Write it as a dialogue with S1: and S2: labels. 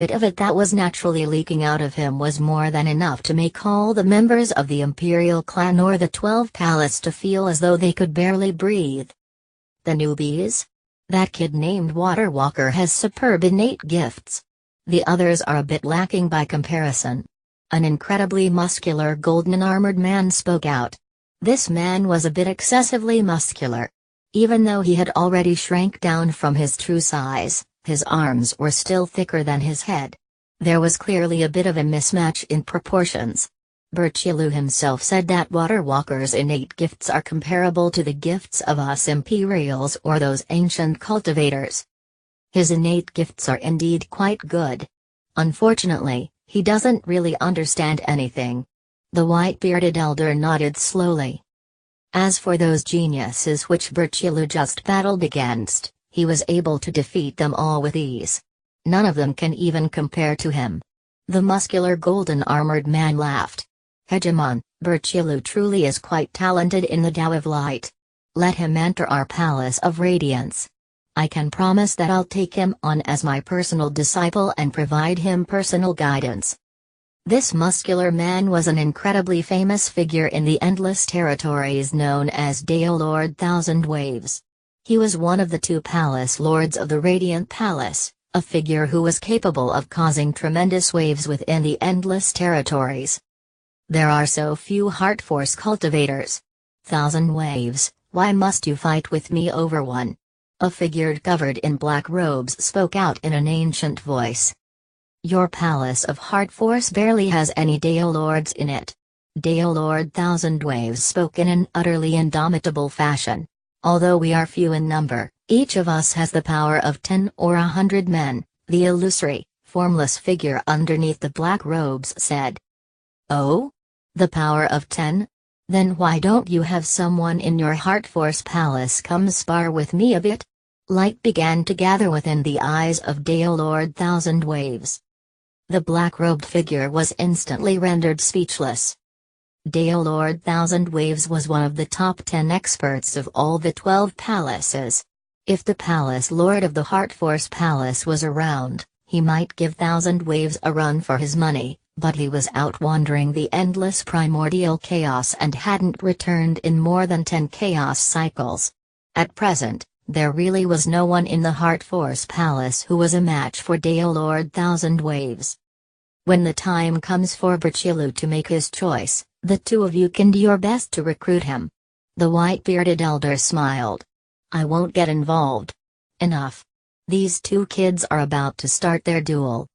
S1: bit of it that was naturally leaking out of him was more than enough to make all the members of the Imperial clan or the 12 Palace to feel as though they could barely breathe. The newbies? That kid named Water Walker has superb innate gifts. The others are a bit lacking by comparison. An incredibly muscular golden armored man spoke out. This man was a bit excessively muscular. Even though he had already shrank down from his true size, his arms were still thicker than his head. There was clearly a bit of a mismatch in proportions. Berchilu himself said that Water Walker's innate gifts are comparable to the gifts of us Imperials or those ancient cultivators. His innate gifts are indeed quite good. Unfortunately, he doesn't really understand anything. The white-bearded elder nodded slowly. As for those geniuses which Berchilu just battled against, he was able to defeat them all with ease. None of them can even compare to him. The muscular golden-armored man laughed. Hegemon, Berchilu truly is quite talented in the Tao of Light. Let him enter our Palace of Radiance. I can promise that I'll take him on as my personal disciple and provide him personal guidance. This muscular man was an incredibly famous figure in the endless territories known as Dale Lord Thousand Waves. He was one of the 2 palace lords of the Radiant Palace, a figure who was capable of causing tremendous waves within the endless territories. There are so few Heart Force cultivators. 1,000 waves, why must you fight with me over one? A figure covered in black robes spoke out in an ancient voice. Your Palace of Heart Force barely has any Dale Lords in it. Dale Lord Thousand Waves spoke in an utterly indomitable fashion. Although we are few in number, each of us has the power of 10 or 100 men, the illusory, formless figure underneath the black robes said. Oh? The power of 10? Then why don't you have someone in your Heart Force Palace come spar with me a bit? Light began to gather within the eyes of Dale Lord Thousand Waves. The black-robed figure was instantly rendered speechless. Dale Lord Thousand Waves was one of the top 10 experts of all the 12 palaces. If the Palace Lord of the Heart Force Palace was around, he might give Thousand Waves a run for his money, but he was out wandering the endless primordial chaos and hadn't returned in more than 10 chaos cycles. At present, there really was no one in the Heart Force Palace who was a match for Dale Lord Thousand Waves. When the time comes for Berchilu to make his choice, the 2 of you can do your best to recruit him. The white-bearded elder smiled. I won't get involved. Enough. These 2 kids are about to start their duel.